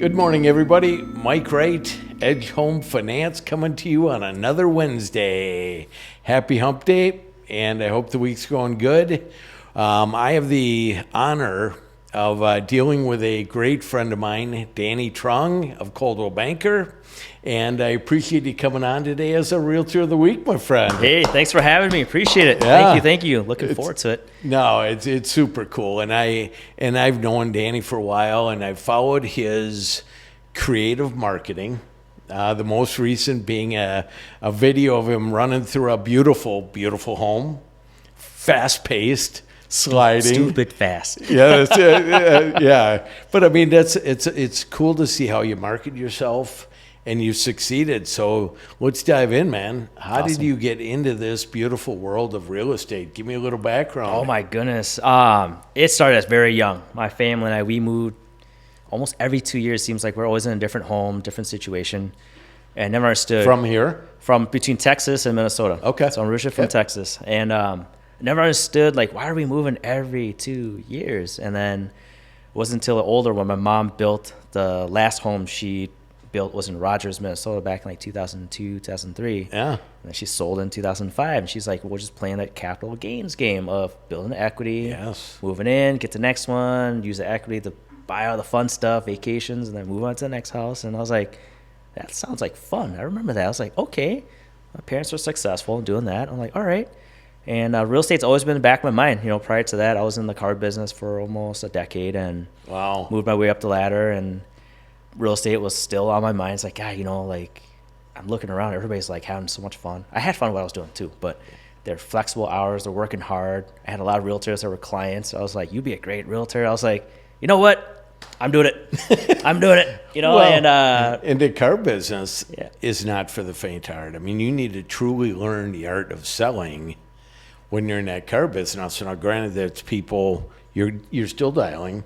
Good morning, everybody. Mike Wright, Edge Home Finance, coming to you on another Wednesday. Happy Hump Day, and I hope the week's going good. I have the honor of dealing with a great friend of mine, Danny Truong of Coldwell Banker, and I appreciate you coming on today as a Realtor of the Week, my friend. Hey, thanks for having me. Appreciate it. Yeah. Thank you. Looking forward to it. No, it's super cool, and I've known Danny for a while, and I've followed his creative marketing. The most recent being a video of him running through a beautiful, beautiful home, fast paced, sliding, Stupid fast. Yeah, yeah. But I mean, it's cool to see how you market yourself. And you succeeded. So let's dive in, man. How did you get into this beautiful world of real estate? Give me a little background. Oh my goodness. It started as very young. My family and I, we moved almost every 2 years. Seems like we're always in a different home, different situation. And never understood. From here? From between Texas and Minnesota. Okay. So I'm originally from Texas. And never understood, like, why are we moving every 2 years? And then it wasn't until older when my mom built the last home she built was in Rogers, Minnesota back in like 2002, 2003. Yeah. And then she sold in 2005. And she's like, we're just playing that capital gains game of building the equity, moving in, get the next one, use the equity to buy all the fun stuff, vacations, and then move on to the next house. And I was like, that sounds like fun. I remember that. I was like, okay. My parents were successful in doing that. I'm like, all right. And real estate's always been in the back of my mind. You know, prior to that, I was in the car business for almost a decade and moved my way up the ladder, and real estate was still on my mind. It's like, God, you know, like, I'm looking around, everybody's like having so much fun. I had fun what I was doing too, but they're flexible hours, they're working hard. I had a lot of realtors that were clients. I was like, you'd be a great realtor. I was like, you know what? I'm doing it. I'm doing it. You know, and the car business is not for the faint heart. I mean, you need to truly learn the art of selling when you're in that car business. Now, granted, that's people, you're still dialing.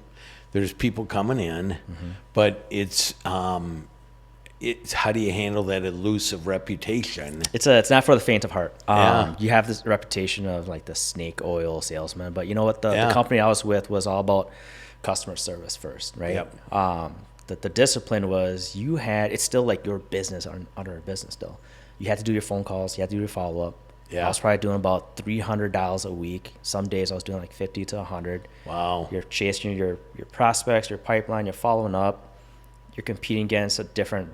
There's people coming in, but it's how do you handle that elusive reputation? It's not for the faint of heart. You have this reputation of like the snake oil salesman, but you know what? The company I was with was all about customer service first, right? Yep. The discipline was it's still like your business under a business still. You had to do your phone calls, you had to do your follow up. I was probably doing about $300 a week. Some days I was doing like 50 to 100. Wow. You're chasing your prospects, your pipeline, you're following up. You're competing against different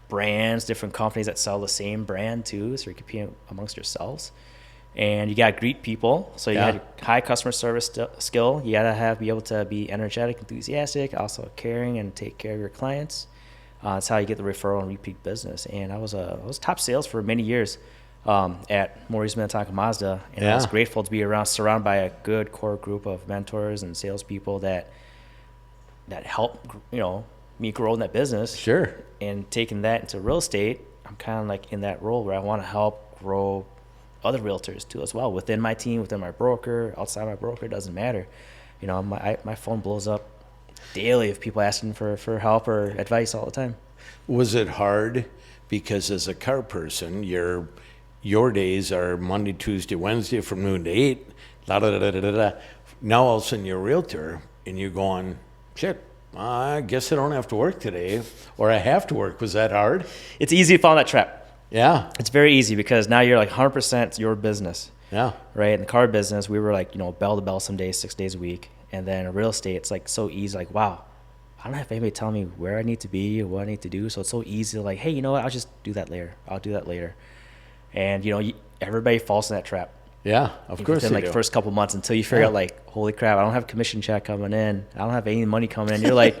brands, different companies that sell the same brand too. So you're competing amongst yourselves. And you got to greet people. So you had high customer service skill. You got to be able to be energetic, enthusiastic, also caring and take care of your clients. That's how you get the referral and repeat business. And I was top sales for many years. At Maurice Minnetonka Mazda, and I was grateful to be surrounded by a good core group of mentors and salespeople that helped, you know, me grow in that business. Sure. And taking that into real estate, I'm kind of like in that role where I want to help grow other realtors too as well, within my team, within my broker, outside my broker, it doesn't matter. You know, my phone blows up daily of people asking for help or advice all the time. Was it hard because as a car person, your days are Monday, Tuesday, Wednesday from noon to 8. Now all of a sudden you're a realtor and you're going, shit, I guess I don't have to work today, or I have to work. Was that hard? It's easy to fall in that trap. Yeah. It's very easy because now you're like 100% your business. Yeah. Right? In the car business, we were like, you know, bell to bell some days, 6 days a week. And then in real estate, it's like so easy, like, wow, I don't have anybody telling me where I need to be or what I need to do. So it's so easy to like, hey, you know what? I'll just do that later. I'll do that later. And, you know, everybody falls in that trap. Yeah, of course within like the first couple months until you figure out like, holy crap, I don't have a commission check coming in. I don't have any money coming in. You're like,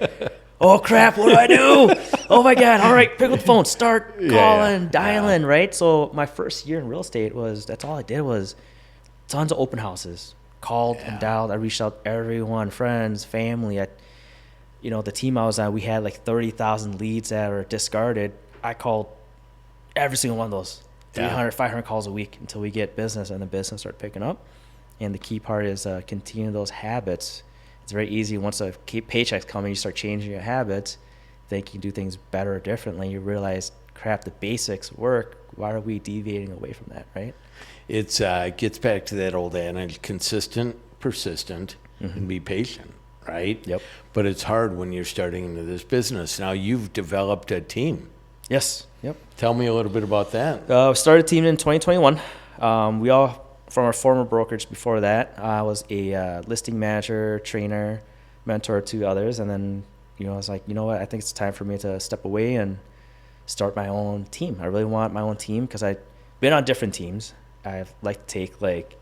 oh crap, what do I do? Oh my God. All right, pick up the phone, start calling, dialing, right? So my first year in real estate that's all I did was tons of open houses. Called and dialed. I reached out to everyone, friends, family. You know, the team I was on, we had like 30,000 leads that were discarded. I called every single one of those. 300, 500 calls a week until we get business, and the business start picking up. And the key part is continue those habits. It's very easy once a paycheck's coming, you start changing your habits, think you can do things better or differently. You realize, crap, the basics work. Why are we deviating away from that, right? It gets back to that old adage, consistent, persistent, and be patient, right? Yep. But it's hard when you're starting into this business. Now you've developed a team. Yes. Yep. Tell me a little bit about that. Started a team in 2021. We all, from our former brokerage before that, I was a listing manager, trainer, mentor to others. And then, I was like, you know what? I think it's time for me to step away and start my own team. I really want my own team because I've been on different teams. I like to take like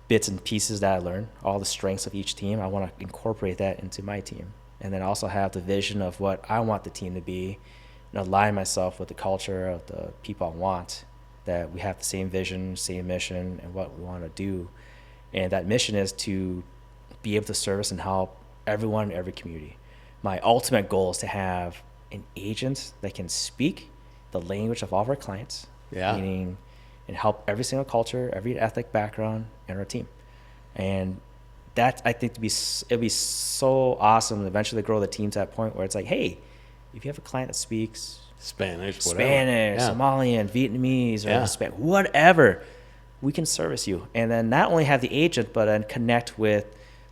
bits and pieces that I learn, all the strengths of each team. I want to incorporate that into my team. And then also have the vision of what I want the team to be and align myself with the culture of the people I want, that we have the same vision, same mission, and what we want to do. And that mission is to be able to service and help everyone in every community. My ultimate goal is to have an agent that can speak the language of all of our clients, meaning and help every single culture, every ethnic background in our team. And that, I think, it'd be so awesome to eventually grow the team to that point where it's like, hey, if you have a client that speaks Spanish, Somalian, Vietnamese, or Hispanic, whatever, we can service you. And then not only have the agent, but then connect with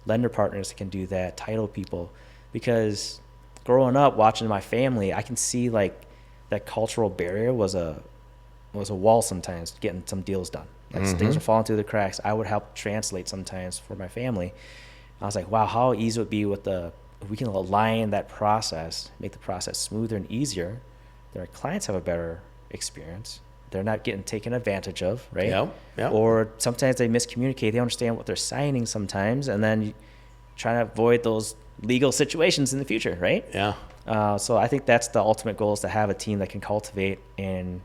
lender partners that can do that, title people. Because growing up, watching my family, I can see like that cultural barrier was a wall sometimes getting some deals done. Like things were falling through the cracks. I would help translate sometimes for my family. I was like, wow, how easy it would be if we can align that process, make the process smoother and easier, then our clients have a better experience. They're not getting taken advantage of, right? Yeah. Or sometimes they miscommunicate. They don't understand what they're signing sometimes, and then you try to avoid those legal situations in the future, right? Yeah. So I think that's the ultimate goal, is to have a team that can cultivate and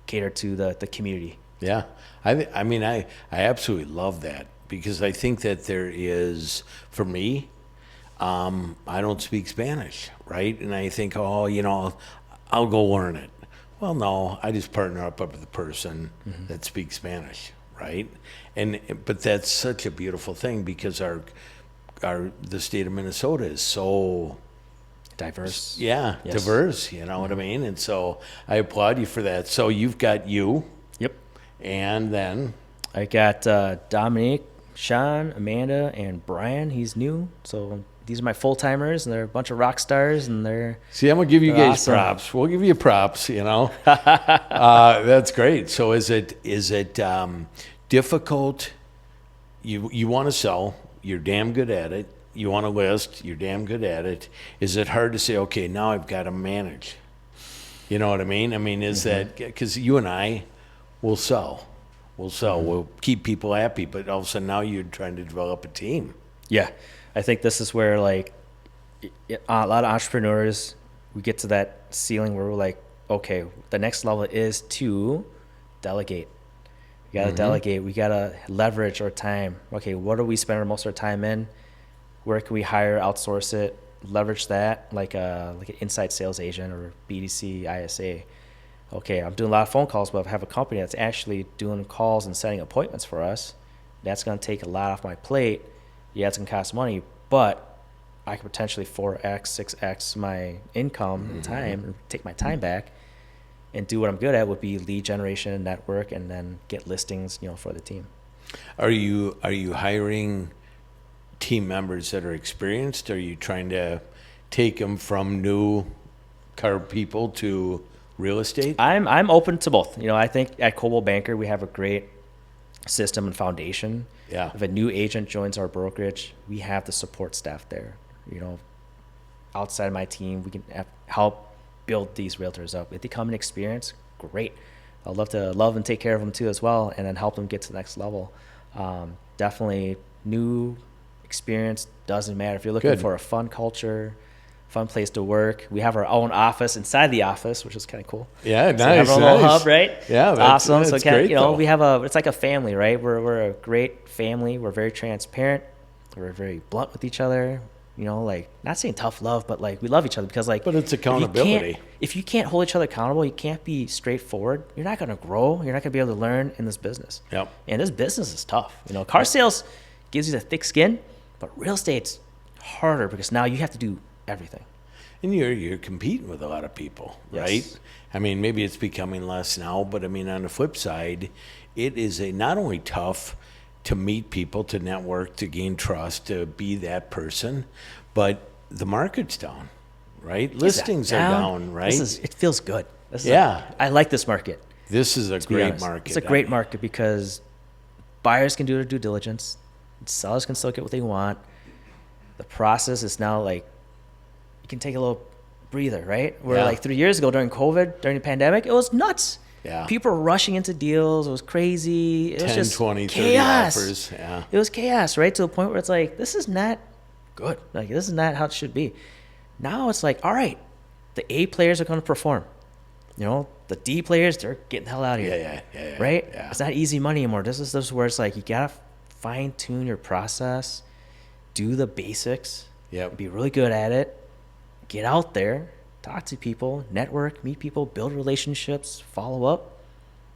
cater to the community. Yeah. I mean, I absolutely love that, because I think that there is, for me, I don't speak Spanish, right? And I think, I'll go learn it. Well, no, I just partner up with the person that speaks Spanish, right? But that's such a beautiful thing, because the state of Minnesota is so diverse. Yeah, yes. Diverse, you know what I mean? And so I applaud you for that. So you've got you. Yep. And then? I got Dominique, Sean, Amanda, and Brian. He's new. So these are my full-timers, and they're a bunch of rock stars, and they're See, I'm going to give you guys awesome. Props. We'll give you props, That's great. So is it difficult? You want to sell. You're damn good at it. You want to list, you're damn good at it. Is it hard to say, okay, now I've got to manage? You know what I mean? I mean, is that, because you and I will sell. We'll keep people happy, but all of a sudden now you're trying to develop a team. Yeah. I think this is where, like, a lot of entrepreneurs, we get to that ceiling where we're like, okay, the next level is to delegate. We got to delegate. We got to leverage our time. Okay, what do we spend most of our time in? Where can we hire, outsource it, leverage that like an inside sales agent or BDC, ISA. Okay, I'm doing a lot of phone calls, but I have a company that's actually doing calls and setting appointments for us. That's going to take a lot off my plate. Yeah, it's going to cost money, but I could potentially 4X, 6X my income and time, and take my time back and do what I'm good at, would be lead generation, network, and then get listings, for the team. Are you hiring team members that are experienced? Are you trying to take them from new car people to real estate? I'm open to both. I think at Coldwell Banker we have a great system and foundation. Yeah. If a new agent joins our brokerage, we have the support staff there. Outside of my team, we can help build these realtors up. If they come in experience, great. I'd love to love and take care of them too as well, and then help them get to the next level. Definitely new experience doesn't matter. If you're looking for a fun culture, fun place to work, we have our own office inside the office, which is kind of cool. Yeah, so nice. We have our little hub, right? Yeah, it's awesome. That's so great, we have it's like a family, right? We're a great family. We're very transparent. We're very blunt with each other. Not saying tough love, but we love each other, because But it's accountability. If you can't hold each other accountable, you can't be straightforward. You're not going to grow. You're not going to be able to learn in this business. Yep. And this business is tough. Car sales gives you the thick skin, but real estate's harder, because now you have to do everything. And you're competing with a lot of people, right? Yes. I mean, maybe it's becoming less now, but I mean, on the flip side, it is not only tough to meet people, to network, to gain trust, to be that person. But the market's down, right? Listings are down, right? It feels good. I like this market. This is a great market. It's a great market because buyers can do their due diligence. Sellers can still get what they want. The process is now like, you can take a little breather, right? Where like 3 years ago during COVID, during the pandemic, it was nuts. Yeah. People were rushing into deals. It was crazy. It was just 20, 30 chaos. offers. Yeah. It was chaos, right? To the point where it's like, this is not good. Like, this is not how it should be. Now it's like, all right, the A players are going to perform. You know, the D players, they're getting the hell out of here. Yeah. Right? Yeah. It's not easy money anymore. This is where it's like, you got to fine tune your process, do the basics, be really good at it, get out there, talk to people, network, meet people, build relationships, follow up,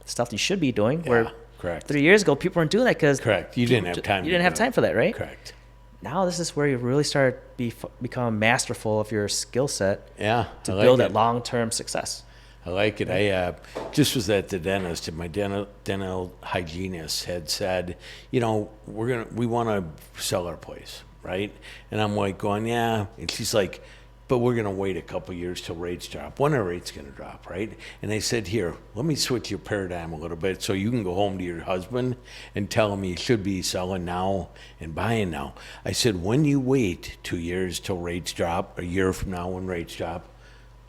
stuff you should be doing. Where correct. 3 years ago, people weren't doing that because you didn't have time. You didn't have time for that, right? Correct. Now this is where you really start become masterful of your skill set to build that long-term success. I like it. I just was at the dentist, and my dental hygienist had said, you know, we want to sell our place, right? And I'm like going, yeah. And she's like, but we're going to wait a couple years till rates drop. When are rates going to drop, right? And I said, here, let me switch your paradigm a little bit so you can go home to your husband and tell him you should be selling now and buying now. I said, when you wait 2 years till rates drop, a year from now when rates drop,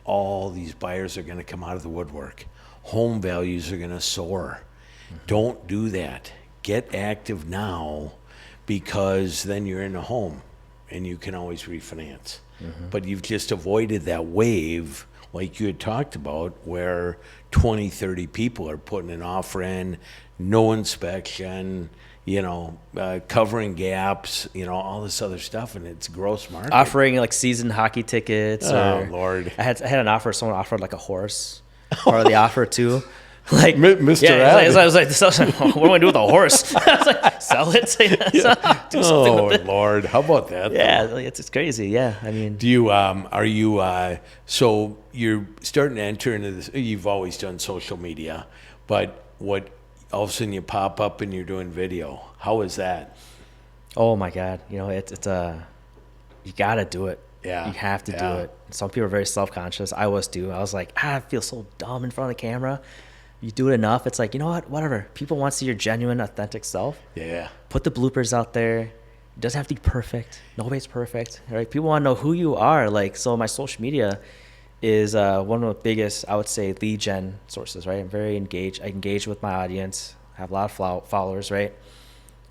all these buyers are going to come out of the woodwork. Home values are going to soar. Don't do that. Get active now, because then you're in a home and you can always refinance. But you've just avoided that wave like you had talked about, where 20, 30 people are putting an offer in, no inspection, you know, covering gaps, you know, all this other stuff, and it's gross market. Offering like season hockey tickets. Oh, Lord. I had an offer. Someone offered like a horse, part of the offer too. Like Mr. Yeah, Addy. I was like, what do I do with a horse? I was like, sell it. Do something with it. Lord, how about that? Yeah, it's crazy. Yeah, I mean, Do you are you so you're starting to enter into this? You've always done social media, but what all of a sudden you pop up and you're doing video? How is that? oh my God, you know, it's you gotta do it. Yeah, You have to do it. Some people are very self-conscious. I was too. I was like, I feel so dumb in front of the camera. You do it enough, it's like, you know what, whatever. People want to see your genuine, authentic self. Yeah. Put the bloopers out there. It doesn't have to be perfect. Nobody's perfect, right? People want to know who you are. Like, so my social media is one of the biggest, I would say, lead gen sources, right? I'm very engaged. I engage with my audience. I have a lot of followers, right?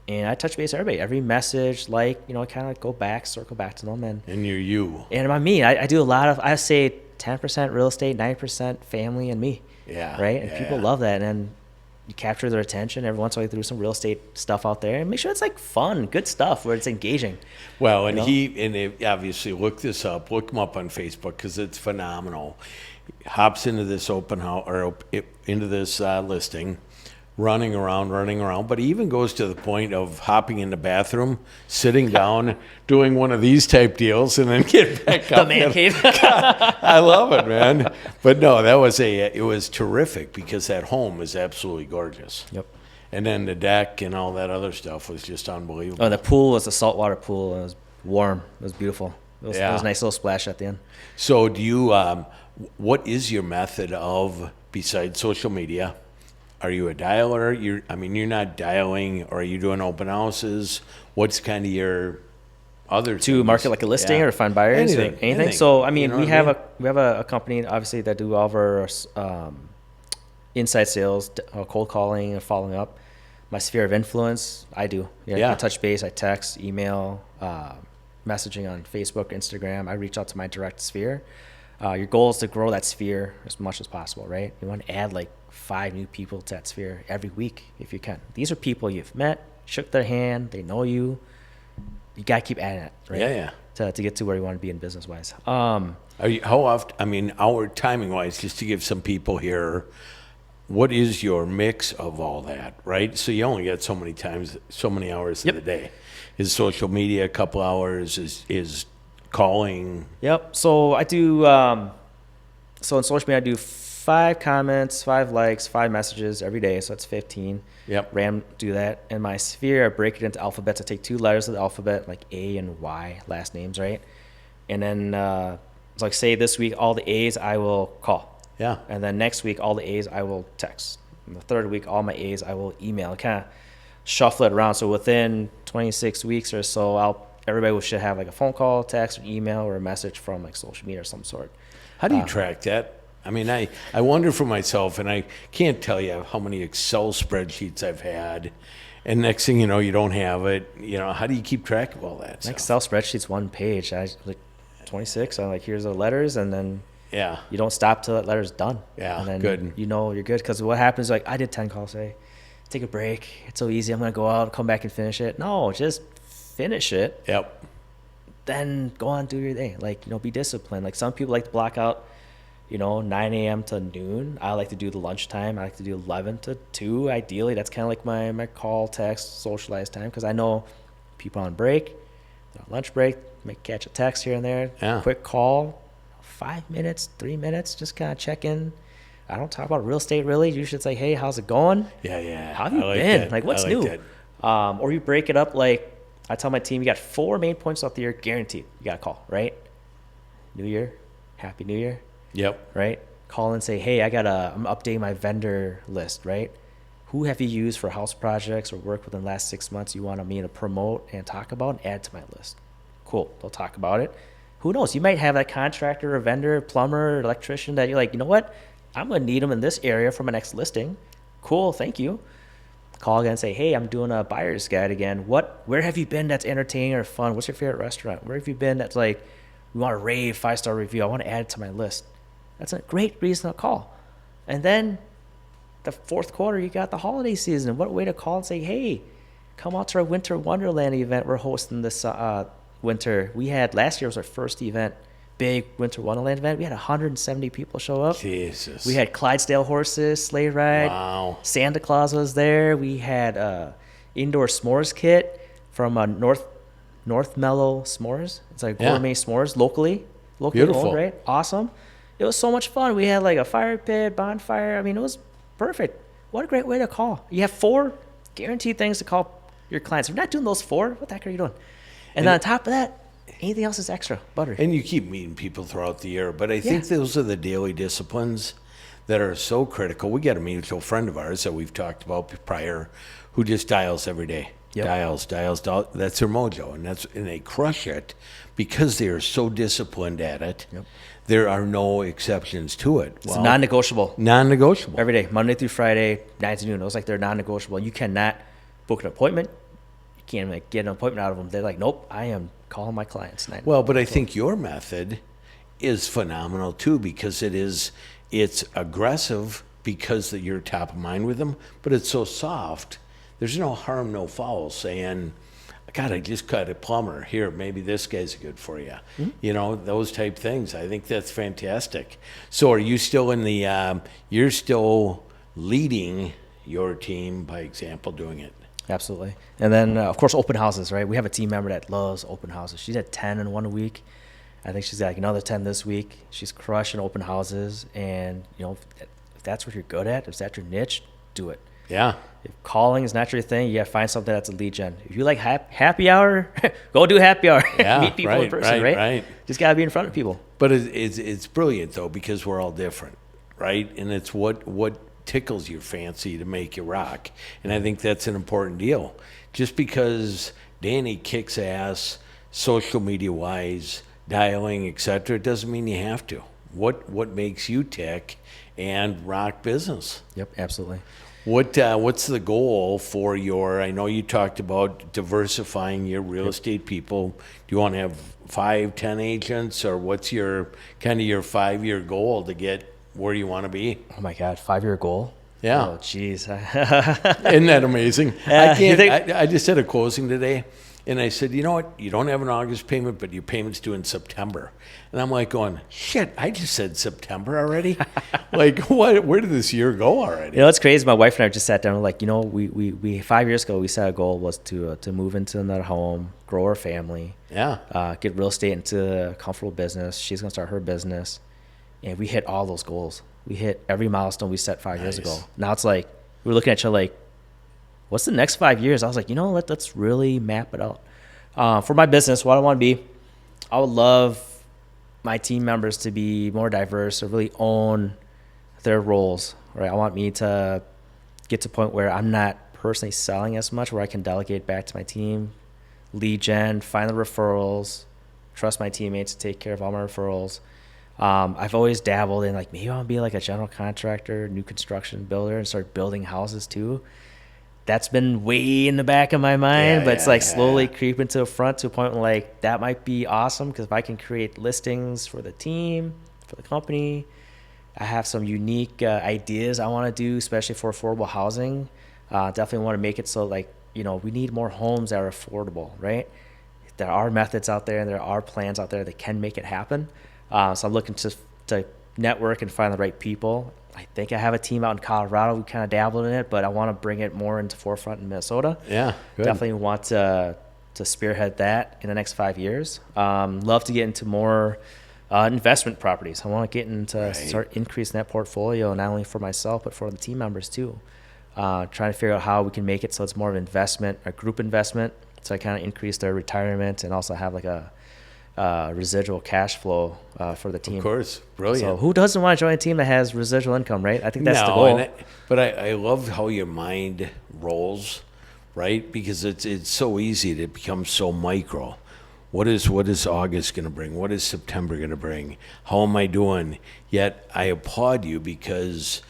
And I touch base with everybody. Every message, like, you know, I kind of circle back to them. And you're you. And I'm me. I do a lot of, I say 10% real estate, 90% family and me. Yeah. Right? And people love that. And then you capture their attention every once in a while through some real estate stuff out there, and make sure it's like fun, good stuff where it's engaging. Well, and obviously look this up, look him up on Facebook, because it's phenomenal. Hops into this open house or into this listing, running around, but he even goes to the point of hopping in the bathroom, sitting down, doing one of these type deals, and then get back up. The man cave. I love it, man. But no, it was terrific, because that home is absolutely gorgeous. Yep. And then the deck and all that other stuff was just unbelievable. Oh, the pool was a saltwater pool. And it was warm. It was beautiful. It was a nice little splash at the end. So do you, what is your method of, besides social media? Are you a dialer? You're not dialing, or are you doing open houses? What's kind of your other To things? market like a listing or find buyers? Anything. So, I mean, You know we what have a company, obviously, that do all of our inside sales, cold calling and following up. My sphere of influence, I do. I touch base, I text, email, messaging on Facebook, Instagram. I reach out to my direct sphere. Your goal is to grow that sphere as much as possible, right? You want to add like 5 new people to that sphere every week if you can. These are people you've met, shook their hand, they know you. You got to keep adding it, right? Yeah. To get to where you want to be in business-wise. How often, our timing-wise, just to give some people here, what is your mix of all that, right? So you only get so many hours of the day. Is social media a couple hours? Is calling? Yep. So I do, so in social media, I do 5 comments, 5 likes, 5 messages every day. So that's 15. Yep. Do that. And my sphere, I break it into alphabets. I take 2 letters of the alphabet, like A and Y, last names, right? And then, it's like, say this week, all the A's I will call. Yeah. And then next week, all the A's I will text. And the third week, all my A's I will email. Kind of shuffle it around. So within 26 weeks or so, everybody should have like a phone call, text, or email, or a message from like social media or some sort. How do you track that? I mean, I wonder for myself, and I can't tell you how many Excel spreadsheets I've had. And next thing you know, you don't have it. You know, how do you keep track of all that stuff? Excel spreadsheet's 1 page. I like 26. I'm like, here's the letters, and then Yeah. you don't stop till that letter's done. Yeah, and then good. You know you're good, because what happens, like, I did 10 calls today. Take a break. It's so easy. I'm gonna go out, come back, and finish it. No, just finish it. Yep. Then go on, do your day. Like, be disciplined. Like, some people like to block out, 9 a.m. to noon. I like to do the lunchtime. I like to do 11 to 2. Ideally, that's kind of like my call, text, socialize time, because I know people on break, on lunch break, may catch a text here and there. Yeah. Quick call, 5 minutes, 3 minutes, just kind of check in. I don't talk about real estate really. Usually it's like, hey, how's it going? Yeah. How have you I like been? that. Like, what's I like new? that. Or you break it up like, I tell my team, you got 4 main points throughout the year, guaranteed. You got to call, right? New Year, Happy New Year, Yep. right? Call and say, hey, I'm updating my vendor list, right? Who have you used for house projects or work within the last 6 months you want me to promote and talk about and add to my list? Cool, they'll talk about it. Who knows? You might have that contractor or vendor, plumber, electrician that you're like, you know what? I'm going to need them in this area for my next listing. Cool, thank you. Call again and say, hey, I'm doing a buyer's guide again. Where have you been that's entertaining or fun? What's your favorite restaurant? Where have you been that's like, we want to rave 5-star review. I want to add it to my list. That's a great reason to call. And then the fourth quarter, you got the holiday season. What way to call and say, hey, come out to our Winter Wonderland event we're hosting this winter. Last year was our first event, big Winter Wonderland event. We had 170 people show up. Jesus. We had Clydesdale horses, sleigh ride. Wow. Santa Claus was there. We had indoor s'mores kit from North Mellow S'mores. It's like gourmet s'mores, locally Beautiful. owned, right? Awesome. It was so much fun. We had like a fire pit, bonfire. I mean, it was perfect. What a great way to call. You have 4 guaranteed things to call your clients. If you're not doing those 4, what the heck are you doing? And then on top of that, anything else is extra, butter. And you keep meeting people throughout the year. But I think those are the daily disciplines that are so critical. We got a mutual friend of ours that we've talked about prior who just dials every day. Yep. Dials. That's their mojo. And they crush it because they are so disciplined at it. Yep. There are no exceptions to it. It's non-negotiable. Non-negotiable. Every day, Monday through Friday, 9 to noon. It was like they're non-negotiable. You cannot book an appointment. You can't like, get an appointment out of them. They're like, nope, I am calling my clients. Well, but I think your method is phenomenal too, because it's aggressive because that you're top of mind with them, but it's so soft. There's no harm, no foul saying, God, I just cut a plumber. Here, maybe this guy's good for you. Mm-hmm. Those type things. I think that's fantastic. So are you still you're still leading your team by example doing it? Absolutely. And then, of course, open houses, right? We have a team member that loves open houses. She's at 10 in 1 week. I think she's got like another 10 this week. She's crushing open houses. And, if that's what you're good at, if that's your niche, do it. Yeah. If calling is not your thing, you got to find something that's a lead gen. If you like happy hour, go do happy hour. Yeah, Meet people in person, right? Right. Just got to be in front of people. But it's brilliant, though, because we're all different, right? And it's what tickles your fancy to make you rock. And I think that's an important deal. Just because Danny kicks ass, social media-wise, dialing, etc., doesn't mean you have to. What makes you tick and rock business? Yep, absolutely. What's the goal for I know you talked about diversifying your real estate people. Do you want to have 5, 10 agents, or what's your 5-year goal to get where you want to be? Oh my God, 5-year goal? Yeah. Oh, jeez. Isn't that amazing? I just had a closing today, and I said, you know what? You don't have an August payment, but your payment's due in September. And I'm like going, shit, I just said September already? Like, what? Where did this year go already? It's crazy. My wife and I just sat down and like, we 5 years ago, we set a goal was to move into another home, grow our family. Yeah. Get real estate into a comfortable business. She's going to start her business. And we hit all those goals. We hit every milestone we set 5 years ago. Nice. Now it's like we're looking at you like, what's the next 5 years? I was like, let's really map it out. For my business, what I want to be, I would love my team members to be more diverse or really own their roles, right? I want me to get to a point where I'm not personally selling as much, where I can delegate back to my team, lead gen, find the referrals, trust my teammates to take care of all my referrals. I've always dabbled in like, maybe I want to be like a general contractor, new construction builder, and start building houses too. That's been way in the back of my mind, but it's like slowly creeping to the front to a point where like that might be awesome, because if I can create listings for the team, for the company, I have some unique ideas I want to do, especially for affordable housing. Definitely want to make it so like, we need more homes that are affordable, right? There are methods out there and there are plans out there that can make it happen. So I'm looking to network and find the right people. I think I have a team out in Colorado. We kind of dabbled in it, but I want to bring it more into forefront in Minnesota. Yeah, good. Definitely want to spearhead that in the next 5 years. Love to get into more investment properties. I want to get into start increasing that portfolio, not only for myself, but for the team members too. Trying to figure out how we can make it so it's more of an investment, a group investment, so I kind of increase their retirement and also have like a residual cash flow for the team. Of course, brilliant. So who doesn't want to join a team that has residual income, right? I think that's the goal. But I love how your mind rolls, right? Because it's so easy to become so micro. What is August going to bring? What is September going to bring? How am I doing? Yet I applaud you, because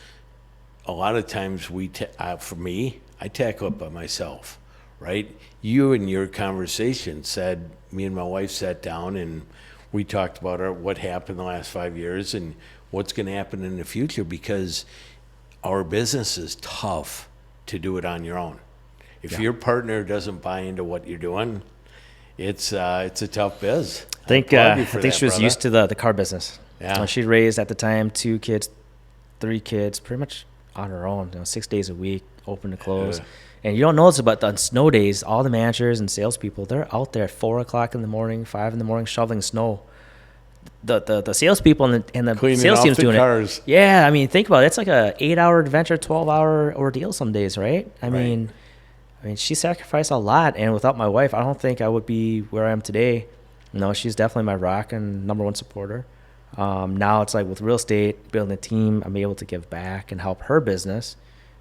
a lot of times for me, I tackle it by myself, right? You in your conversation said, me and my wife sat down and we talked about what happened the last 5 years and what's going to happen in the future, because our business is tough to do it on your own. If your partner doesn't buy into what you're doing, it's a tough biz. I think she was used to the car business. Yeah. She raised at the time 2 kids, 3 kids, pretty much on her own, 6 days a week, open to close. And you don't know this, but on snow days, all the managers and salespeople, they're out there at 4 o'clock in the morning, 5 in the morning, shoveling snow. The salespeople and the cleaning sales team's off the doing cars. it. Yeah, I mean, think about it. It's like a 8-hour adventure, 12-hour ordeal some days, right? I mean, she sacrificed a lot, and without my wife, I don't think I would be where I am today. She's definitely my rock and number one supporter. Now it's like with real estate, building a team, I'm able to give back and help her business.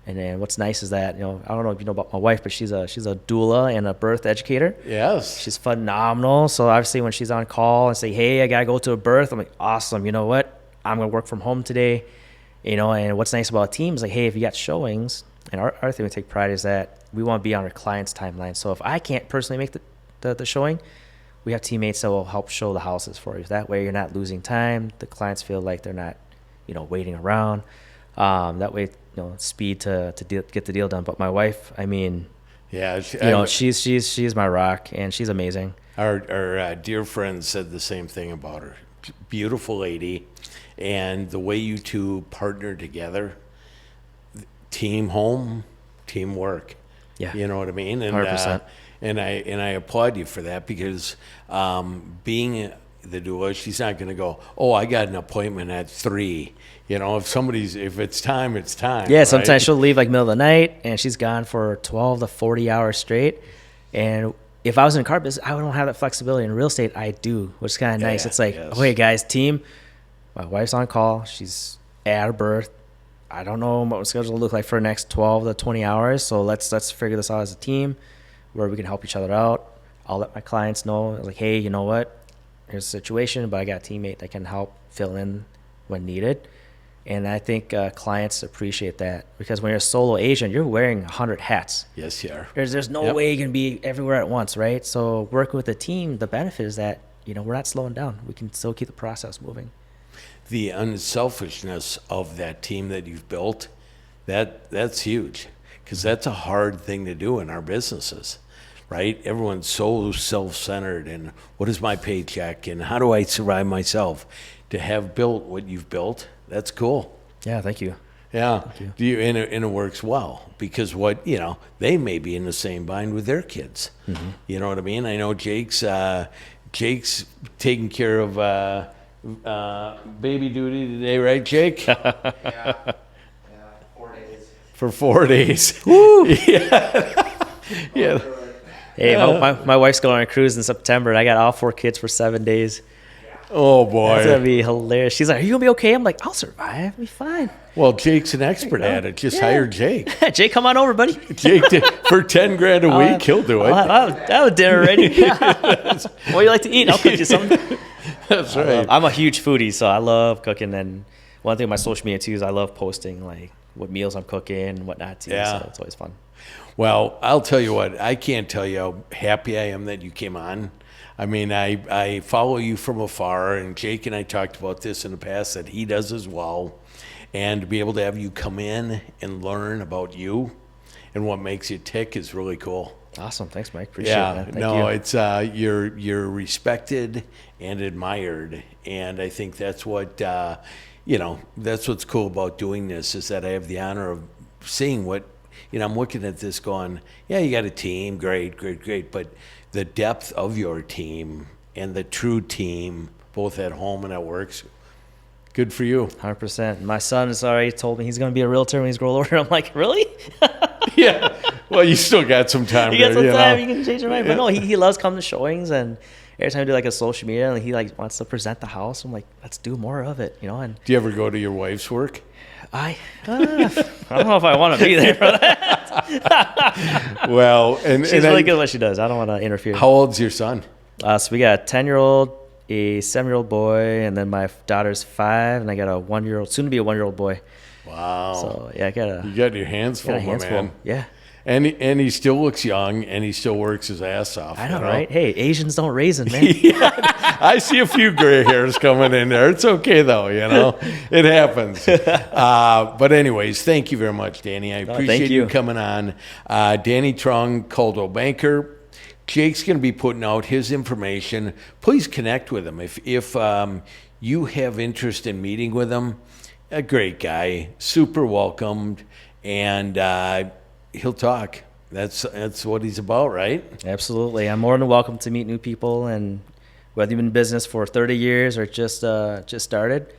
And then what's nice is that, I don't know if you know about my wife, but she's a doula and a birth educator. Yes. She's phenomenal. So obviously when she's on call and say, hey, I got to go to a birth, I'm like, awesome. You know what? I'm going to work from home today. And what's nice about a team is like, hey, if you got showings, and our thing we take pride is that we want to be on our client's timeline. So if I can't personally make the showing, we have teammates that will help show the houses for you. That way you're not losing time. The clients feel like they're not, waiting around. That way, speed to get the deal done. But my wife, she's my rock, and she's amazing. Our dear friend said the same thing about her. Beautiful lady, and the way you two partner together, team home, teamwork. Yeah, you know what I mean. And 100%. And I applaud you for that, because being the doula, she's not going to go, oh, I got an appointment at 3. If it's time, it's time. Yeah, right? sometimes she'll leave like middle of the night, and she's gone for 12 to 40 hours straight. And if I was in a car business, I don't have that flexibility. In real estate, I do, which is kind of nice. It's like, okay, guys, team, my wife's on call. She's at her birth. I don't know what my schedule will look like for the next 12 to 20 hours. So let's figure this out as a team, where we can help each other out. I'll let my clients know, like, hey, you know what? Here's the situation, but I got a teammate that can help fill in when needed. And I think clients appreciate that, because when you're a solo agent, you're wearing 100 hats. Yes, you are. There's no way you can be everywhere at once, right? So working with a team, the benefit is that, we're not slowing down. We can still keep the process moving. The unselfishness of that team that you've built, that's huge, because that's a hard thing to do in our businesses, right? Everyone's so self-centered, and what is my paycheck, and how do I survive myself? To have built what you've built, that's cool. Yeah, thank you. Yeah, Thank you. and it works well, because they may be in the same bind with their kids. Mm-hmm. You know what I mean? I know Jake's taking care of baby duty today, right, Jake? Yeah, 4 days. For 4 days. Woo! Yeah. Hey, my wife's going on a cruise in September, and I got all 4 kids for 7 days. Oh That's gonna boy. be hilarious. She's like, "Are you gonna be okay?" I'm like, "I'll survive. I'll be fine." Well, Jake's an expert at it. Just Yeah. hire Jake. Jake, come on over, buddy. Jake for 10 grand a week, he'll do it. I'll have dinner ready. What do you like to eat? I'll cook you something. That's right. I'm a huge foodie, so I love cooking. And one thing on my social media too is I love posting like what meals I'm cooking and whatnot too. Yeah. So it's always fun. Well, I'll tell you what, I can't tell you how happy I am that you came on. I mean, I follow you from afar, and Jake and I talked about this in the past that he does as well. And to be able to have you come in and learn about you and what makes you tick is really cool. Awesome. Thanks, Mike. Appreciate Yeah, that. Thank no, you. it's you're respected and admired, and I think that's what that's what's cool about doing this is that I have the honor of seeing what I'm looking at this going, yeah, you got a team, great, great, great, but the depth of your team and the true team, both at home and at work, good for you. 100%. My son has already told me he's going to be a realtor when he's grown older. I'm like, really? Yeah, well, you still got some time. You got there, some time. know? You can change your mind. But no, he loves coming to showings, and every time I do like a social media, and he like wants to present the house. I'm like, let's do more of it, And Do you ever go to your wife's work? I don't know if I want to be there for that. Well, and She's really good at what she does. I don't want to interfere. How old's your son? So we got a 10-year-old, a 7-year-old boy, and then my daughter's 5, and I got a 1-year-old, soon to be a 1-year-old boy. Wow. So yeah, I got You got your hands full, a my handful. man. Yeah. And he still looks young, and he still works his ass off. I know, right? Hey, Asians don't raisin, man. I see a few gray hairs coming in there. It's okay, though, It happens. But anyways, thank you very much, Danny. I appreciate thank you you. coming on. Danny Truong, Coldwell Banker. Jake's going to be putting out his information. Please connect with him. If you have interest in meeting with him, a great guy, super welcomed, and he'll talk. That's what he's about, right? Absolutely. I'm more than welcome to meet new people, and whether you've been in business for 30 years or just started,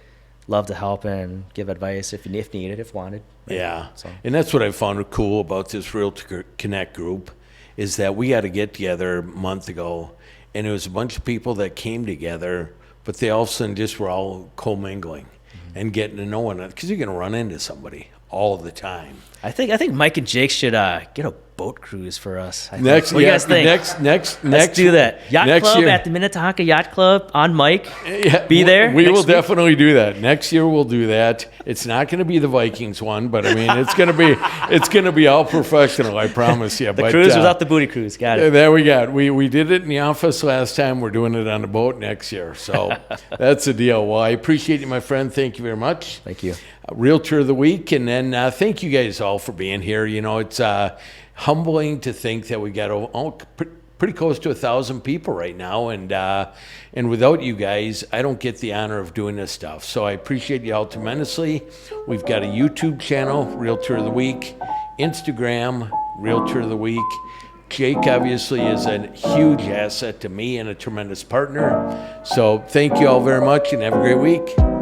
love to help and give advice if needed, if wanted. Yeah. So. And that's what I found cool about this Realtor Connect group is that we had to get together a month ago, and it was a bunch of people that came together, but they all of a sudden just were all commingling and getting to know one another because you're going to run into somebody all the time. I think Mike and Jake should get a boat cruise for us. I think. Next, What do you guys think? next, Let's do that. Yacht next Club year. at the Minnetonka Yacht Club on Mike. Yeah, Be there We next will week? definitely do that. Next year we'll do that. It's not going to be the Vikings one, but I mean it's going to be all professional. I promise you. The cruise without the booty cruise. Got it. There we got. We did it in the office last time. We're doing it on the boat next year. So that's the deal. Well, I appreciate you, my friend. Thank you very much. Thank you. Realtor of the Week, and then thank you guys all for being here. It's humbling to think that we got pretty close to 1,000 people right now, and without you guys, I don't get the honor of doing this stuff. So I appreciate you all tremendously. We've got a YouTube channel, Realtor of the Week, Instagram, Realtor of the Week. Jake obviously is a huge asset to me and a tremendous partner. So thank you all very much, and have a great week.